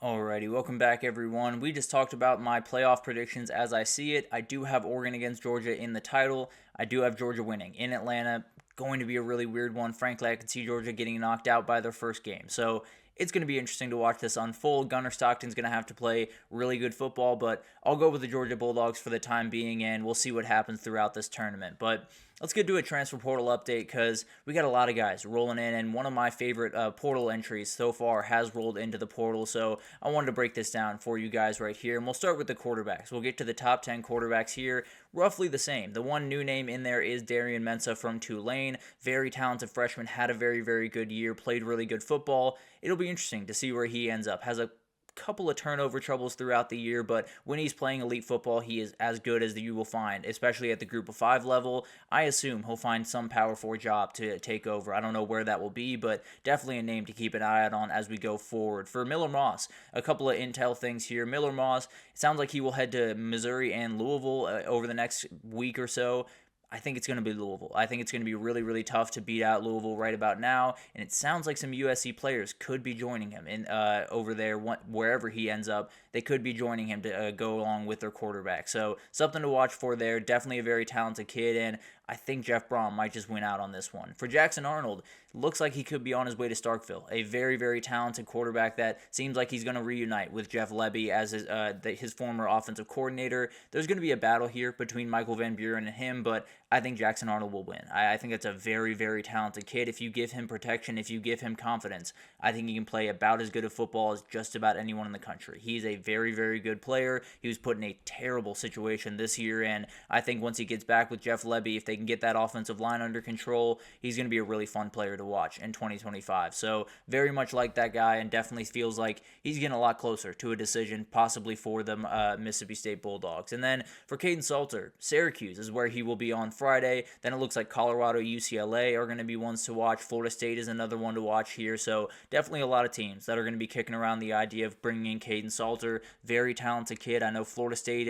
Alrighty, welcome back everyone. We just talked about my playoff predictions as I see it. I do have Oregon against Georgia in the title. I do have Georgia winning in Atlanta. Going to be a really weird one. Frankly, I could see Georgia getting knocked out by their first game. So it's going to be interesting to watch this unfold. Gunnar Stockton's going to have to play really good football, but I'll go with the Georgia Bulldogs for the time being, and we'll see what happens throughout this tournament. But let's get to a transfer portal update because we got a lot of guys rolling in, and one of my favorite portal entries so far has rolled into the portal, so I wanted to break this down for you guys right here, and we'll start with the quarterbacks. We'll get to the top 10 quarterbacks here, roughly the same. The one new name in there is Darian Mensah from Tulane. Very talented freshman, had a very, very good year, played really good football. It'll be interesting to see where he ends up. Has a couple of turnover troubles throughout the year, but when he's playing elite football, he is as good as you will find, especially at the group of 5 level. I assume he'll find some Power 4 job to take over. I don't know where that will be, but definitely a name to keep an eye out on as we go forward. For Miller Moss, a couple of intel things here. Miller Moss, it sounds like he will head to Missouri and Louisville over the next week or so. I think it's going to be Louisville. I think it's going to be really, really tough to beat out Louisville right about now, and it sounds like some USC players could be joining him in over there, wherever he ends up. They could be joining him to go along with their quarterback. So something to watch for there. Definitely a very talented kid, and I think Jeff Brom might just win out on this one. For Jackson Arnold, looks like he could be on his way to Starkville. A very, very talented quarterback that seems like he's going to reunite with Jeff Lebby as his former offensive coordinator. There's going to be a battle here between Michael Van Buren and him, but I think Jackson Arnold will win. I think that's a very, very talented kid. If you give him protection, if you give him confidence, I think he can play about as good of football as just about anyone in the country. He's a very, very good player. He was put in a terrible situation this year, and I think once he gets back with Jeff Lebby, if they can get that offensive line under control, he's going to be a really fun player to watch in 2025. So very much like that guy, and definitely feels like he's getting a lot closer to a decision, possibly for the Mississippi State Bulldogs. And then for Caden Salter, Syracuse is where he will be on Friday. Then it looks like Colorado, UCLA are going to be ones to watch. Florida State is another one to watch here. So definitely a lot of teams that are going to be kicking around the idea of bringing in Caden Salter. Very talented kid. I know Florida State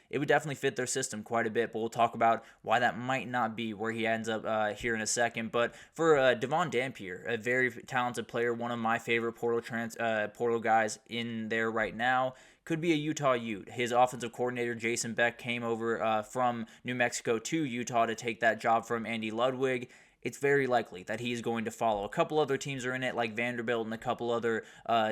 it would definitely fit their system quite a bit, but we'll talk about why that might not be where he ends up here in a second. But for Devon Dampier, a very talented player, one of my favorite portal guys in there right now, could be a Utah Ute. His offensive coordinator, Jason Beck, came over from New Mexico to Utah to take that job from Andy Ludwig. It's very likely that he is going to follow. A couple other teams are in it, like Vanderbilt and a couple other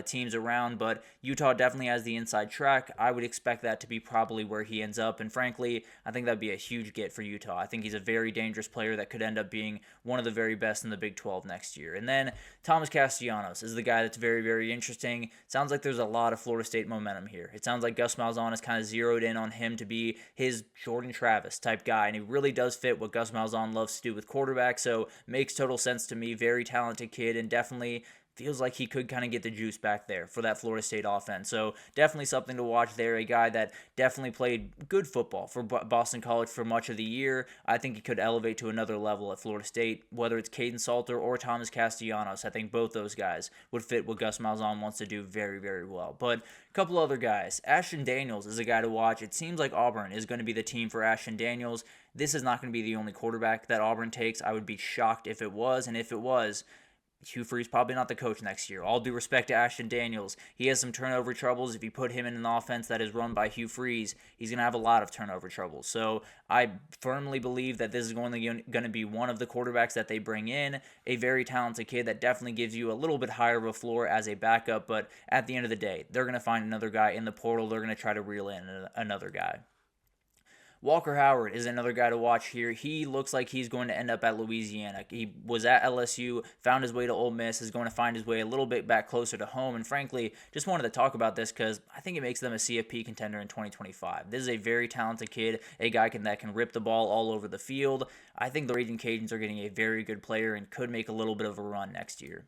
teams around, but Utah definitely has the inside track. I would expect that to be probably where he ends up, and frankly, I think that would be a huge get for Utah. I think he's a very dangerous player that could end up being one of the very best in the Big 12 next year. And then Thomas Castellanos is the guy that's very, very interesting. Sounds like there's a lot of Florida State momentum here. It sounds like Gus Malzahn has kind of zeroed in on him to be his Jordan Travis type guy, and he really does fit what Gus Malzahn loves to do with quarterbacks, so makes total sense to me. Very talented kid, and definitely feels like he could kind of get the juice back there for that Florida State offense. So definitely something to watch there. A guy that definitely played good football for Boston College for much of the year. I think he could elevate to another level at Florida State, whether it's Caden Salter or Thomas Castellanos. I think both those guys would fit what Gus Malzahn wants to do very, very well. But a couple other guys. Ashton Daniels is a guy to watch. It seems like Auburn is going to be the team for Ashton Daniels. This is not going to be the only quarterback that Auburn takes. I would be shocked if it was, and if it was, Hugh Freeze probably not the coach next year. All due respect to Ashton Daniels. He has some turnover troubles. If you put him in an offense that is run by Hugh Freeze, he's going to have a lot of turnover troubles. So I firmly believe that this is going to be one of the quarterbacks that they bring in. A very talented kid that definitely gives you a little bit higher of a floor as a backup. But at the end of the day, they're going to find another guy in the portal. They're going to try to reel in another guy. Walker Howard is another guy to watch here. He looks like he's going to end up at Louisiana. He was at LSU, found his way to Ole Miss, is going to find his way a little bit back closer to home, and frankly, just wanted to talk about this because I think it makes them a CFP contender in 2025. This is a very talented kid, a guy that can rip the ball all over the field. I think the Raging Cajuns are getting a very good player and could make a little bit of a run next year.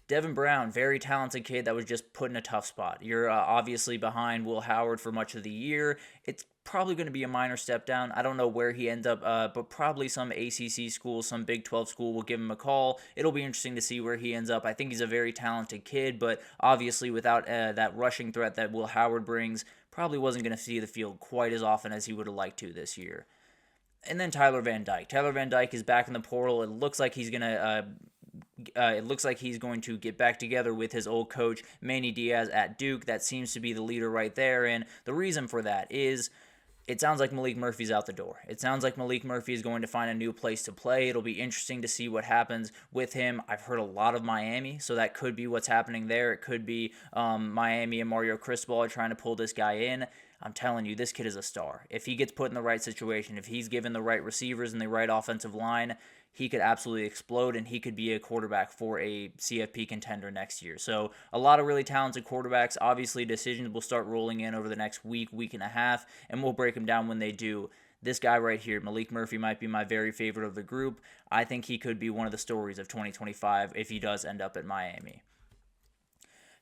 Devin Brown, very talented kid that was just put in a tough spot. You're obviously behind Will Howard for much of the year. It's probably going to be a minor step down. I don't know where he ends up, but probably some ACC school, some Big 12 school will give him a call. It'll be interesting to see where he ends up. I think he's a very talented kid, but obviously without that rushing threat that Will Howard brings, probably wasn't going to see the field quite as often as he would have liked to this year. And then Tyler Van Dyke. Tyler Van Dyke is back in the portal. It looks like he's going to it looks like he's going to get back together with his old coach, Manny Diaz at Duke. That seems to be the leader right there. And the reason for that is it sounds like Malik Murphy's out the door. It sounds like Malik Murphy is going to find a new place to play. It'll be interesting to see what happens with him. I've heard a lot of Miami, so that could be what's happening there. It could be Miami and Mario Cristobal are trying to pull this guy in. I'm telling you, this kid is a star. If he gets put in the right situation, if he's given the right receivers and the right offensive line, he could absolutely explode, and he could be a quarterback for a CFP contender next year. So a lot of really talented quarterbacks. Obviously, decisions will start rolling in over the next week and a half, and we'll break them down when they do. This guy right here, Malik Murphy, might be my very favorite of the group. I think he could be one of the stories of 2025 if he does end up at Miami.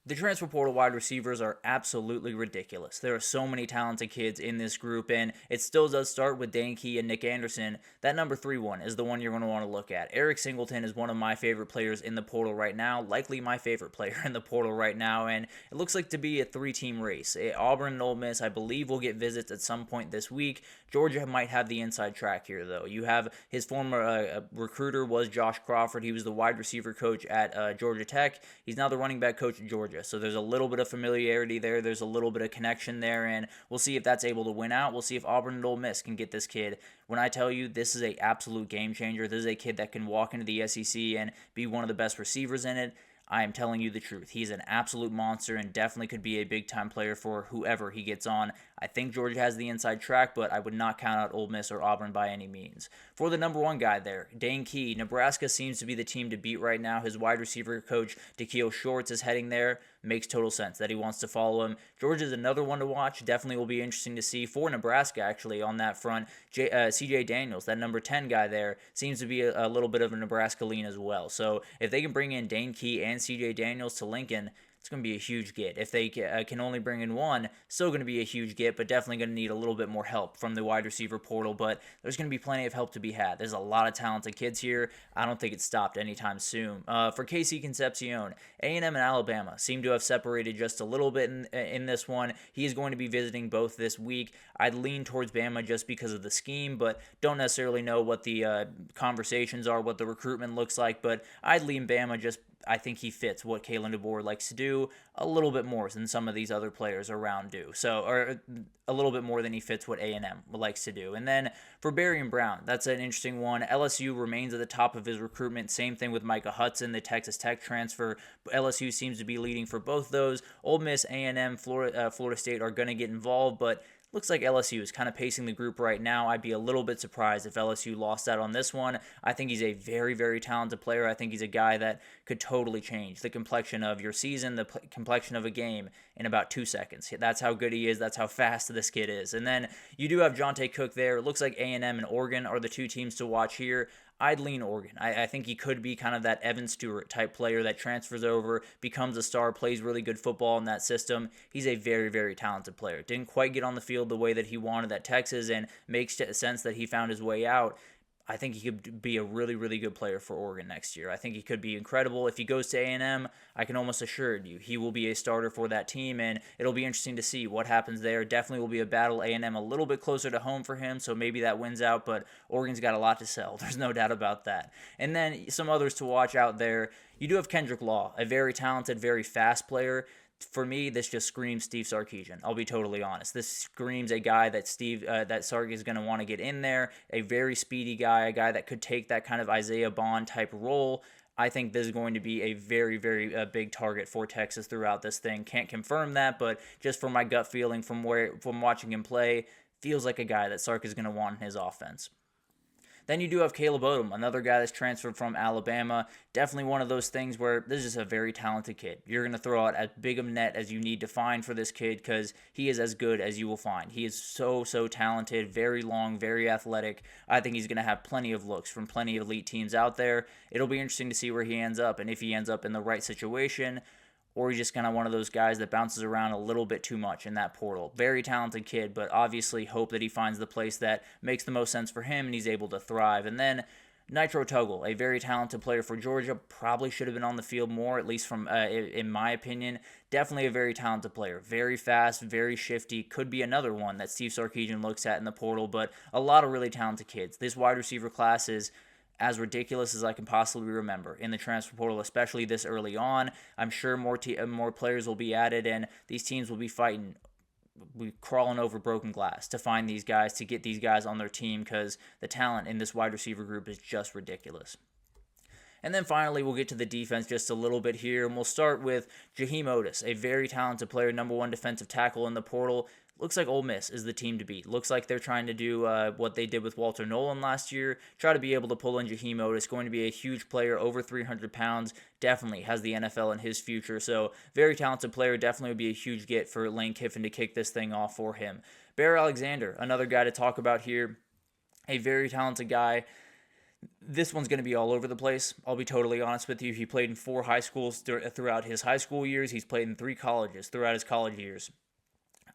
The transfer portal wide receivers are absolutely ridiculous. There are so many talented kids in this group, and it still does start with Dane Key and Nick Anderson. That number 3 one is the one you're going to want to look at. Eric Singleton is one of my favorite players in the portal right now, likely my favorite player in the portal right now, and it looks like to be a 3-team race. Auburn and Ole Miss, I believe, will get visits at some point this week. Georgia might have the inside track here, though. You have his former recruiter was Josh Crawford. He was the wide receiver coach at Georgia Tech. He's now the running back coach at Georgia. So there's a little bit of familiarity there. There's a little bit of connection there, and we'll see if that's able to win out. We'll see if Auburn and Ole Miss can get this kid. When I tell you this is an absolute game changer, this is a kid that can walk into the SEC and be one of the best receivers in it. I am telling you the truth. He's an absolute monster and definitely could be a big-time player for whoever he gets on. I think Georgia has the inside track, but I would not count out Ole Miss or Auburn by any means. For the number 1 guy there, Dane Key, Nebraska seems to be the team to beat right now. His wide receiver coach, Da'Keel Shorts, is heading there. Makes total sense that he wants to follow him. Georgia's another one to watch. Definitely will be interesting to see for Nebraska, actually, on that front. CJ Daniels, that number 10 guy there, seems to be a little bit of a Nebraska lean as well. So if they can bring in Dane Key and CJ Daniels to Lincoln, it's going to be a huge get. If they can only bring in one, still going to be a huge get, but definitely going to need a little bit more help from the wide receiver portal. But there's going to be plenty of help to be had. There's a lot of talented kids here. I don't think it's stopped anytime soon. For KC Concepcion, A&M and Alabama seem to have separated just a little bit in this one. He is going to be visiting both this week. I'd lean towards Bama just because of the scheme, but don't necessarily know what the conversations are, what the recruitment looks like. But I'd lean Bama just I think he fits what Kalen DeBoer likes to do a little bit more than some of these other players around do. So, or a little bit more than he fits what A&M likes to do. And then for Barry and Brown, that's an interesting one. LSU remains at the top of his recruitment. Same thing with Micah Hudson, the Texas Tech transfer. LSU seems to be leading for both those. Ole Miss, A&M, Florida State are going to get involved, but looks like LSU is kind of pacing the group right now. I'd be a little bit surprised if LSU lost out on this one. I think he's a very, very talented player. I think he's a guy that could totally change the complexion of your season, the complexion of a game in about 2 seconds. That's how good he is. That's how fast this kid is. And then you do have Jonte Cook there. It looks like A&M and Oregon are the 2 teams to watch here. I'd lean Oregon. I think he could be kind of that Evan Stewart type player that transfers over, becomes a star, plays really good football in that system. He's a very, very talented player. Didn't quite get on the field the way that he wanted at Texas, and makes sense that he found his way out. I think he could be a really, really good player for Oregon next year. I think he could be incredible. If he goes to A&M, I can almost assure you he will be a starter for that team, and it'll be interesting to see what happens there. Definitely will be a battle. A&M a little bit closer to home for him, so maybe that wins out, but Oregon's got a lot to sell. There's no doubt about that. And then some others to watch out there. You do have Kendrick Law, a very talented, very fast player. For me, this just screams Steve Sarkisian. I'll be totally honest. This screams a guy that Sark is going to want to get in there, a very speedy guy, a guy that could take that kind of Isaiah Bond type role. I think this is going to be a very, very big target for Texas throughout this thing. Can't confirm that, but just from my gut feeling from watching him play, feels like a guy that Sark is going to want in his offense. Then you do have Caleb Odom, another guy that's transferred from Alabama. Definitely one of those things where this is a very talented kid. You're going to throw out as big of a net as you need to find for this kid because he is as good as you will find. He is so talented, very long, very athletic. I think he's going to have plenty of looks from plenty of elite teams out there. It'll be interesting to see where he ends up and if he ends up in the right situation, or he's just kind of one of those guys that bounces around a little bit too much in that portal. Very talented kid, but obviously hope that he finds the place that makes the most sense for him and he's able to thrive. And then Nitro Tuggle, a very talented player for Georgia, probably should have been on the field more, at least from in my opinion. Definitely a very talented player. Very fast, very shifty. Could be another one that Steve Sarkisian looks at in the portal, but a lot of really talented kids. This wide receiver class is as ridiculous as I can possibly remember in the transfer portal, especially this early on. I'm sure more players will be added, and these teams will be crawling over broken glass to find these guys, to get these guys on their team, because the talent in this wide receiver group is just ridiculous. And then finally, we'll get to the defense just a little bit here, and we'll start with Jaheim Oatis, a very talented player, number 1 defensive tackle in the portal. Looks like Ole Miss is the team to beat. Looks like they're trying to do what they did with Walter Nolan last year, try to be able to pull in Jaheim Oatis, going to be a huge player, over 300 pounds, definitely has the NFL in his future. So very talented player, definitely would be a huge get for Lane Kiffin to kick this thing off for him. Bear Alexander, another guy to talk about here, a very talented guy. This one's going to be all over the place. I'll be totally honest with you. He played in 4 high schools throughout his high school years. He's played in 3 colleges throughout his college years.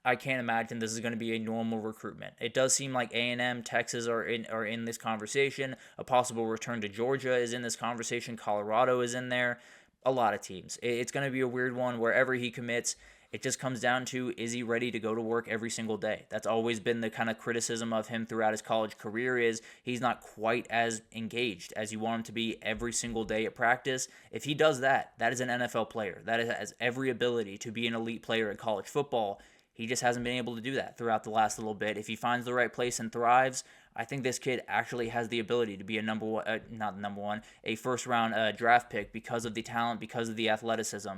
I can't imagine this is going to be a normal recruitment. It does seem like A&M, Texas are in this conversation. A possible return to Georgia is in this conversation. Colorado is in there. A lot of teams. It's going to be a weird one. Wherever he commits, it just comes down to, is he ready to go to work every single day? That's always been the kind of criticism of him throughout his college career, is he's not quite as engaged as you want him to be every single day at practice. If he does that, that is an NFL player. That has every ability to be an elite player in college football. He just hasn't been able to do that throughout the last little bit. If he finds the right place and thrives, I think this kid actually has the ability to be a first-round draft pick because of the talent, because of the athleticism.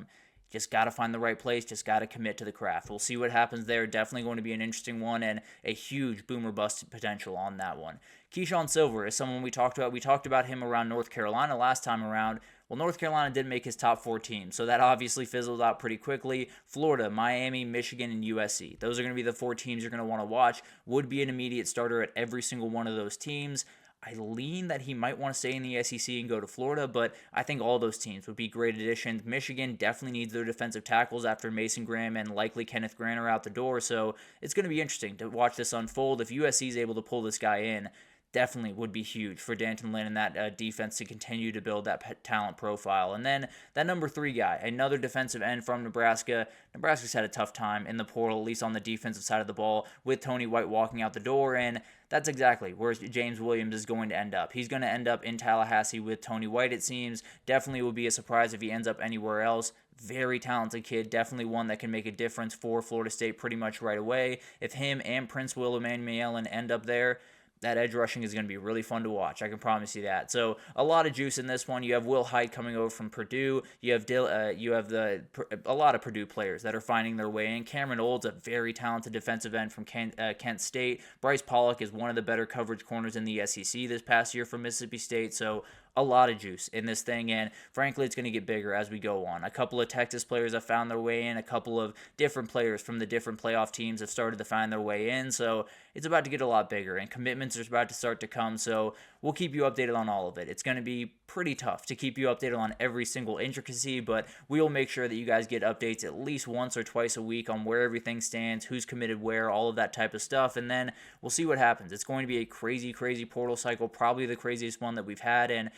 Just got to find the right place, just got to commit to the craft. We'll see what happens there. Definitely going to be an interesting one and a huge boomer bust potential on that one. Keyshawn Silver is someone we talked about. We talked about him around North Carolina last time around. Well, North Carolina did make his top 4 teams, so that obviously fizzled out pretty quickly. Florida, Miami, Michigan, and USC. Those are going to be the 4 teams you're going to want to watch. Would be an immediate starter at every single one of those teams. I lean that he might want to stay in the SEC and go to Florida, but I think all those teams would be great additions. Michigan definitely needs their defensive tackles after Mason Graham and likely Kenneth Grant are out the door, so it's going to be interesting to watch this unfold. If USC is able to pull this guy in, definitely would be huge for D'Anton Lynn and that defense to continue to build that talent profile. And then that number 3 guy, another defensive end from Nebraska. Nebraska's had a tough time in the portal, at least on the defensive side of the ball, with Tony White walking out the door, and that's exactly where James Williams is going to end up. He's going to end up in Tallahassee with Tony White, it seems. Definitely would be a surprise if he ends up anywhere else. Very talented kid, definitely one that can make a difference for Florida State pretty much right away. If him and Prince Will Emmanuel end up there, that edge rushing is going to be really fun to watch. I can promise you that. So a lot of juice in this one. You have Will Hyde coming over from Purdue. You have a lot of Purdue players that are finding their way in. Cameron Olds, a very talented defensive end from Kent State. Bryce Pollock is one of the better coverage corners in the SEC this past year from Mississippi State. So a lot of juice in this thing, and frankly, it's going to get bigger as we go on. A couple of Texas players have found their way in. A couple of different players from the different playoff teams have started to find their way in, so it's about to get a lot bigger, and commitments are about to start to come, so we'll keep you updated on all of it. It's going to be pretty tough to keep you updated on every single intricacy, but we'll make sure that you guys get updates at least once or twice a week on where everything stands, who's committed where, all of that type of stuff, and then we'll see what happens. It's going to be a crazy, crazy portal cycle, probably the craziest one that we've had, and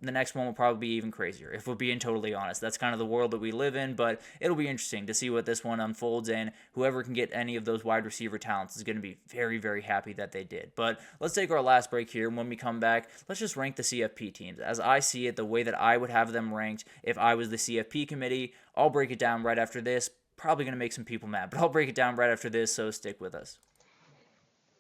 the next one will probably be even crazier, if we're being totally honest. That's kind of the world that we live in, but it'll be interesting to see what this one unfolds, and whoever can get any of those wide receiver talents is going to be very, very happy that they did. But let's take our last break here, and when we come back, let's just rank the CFP teams. As I see it, the way that I would have them ranked if I was the CFP committee, I'll break it down right after this. Probably going to make some people mad, but I'll break it down right after this, so stick with us.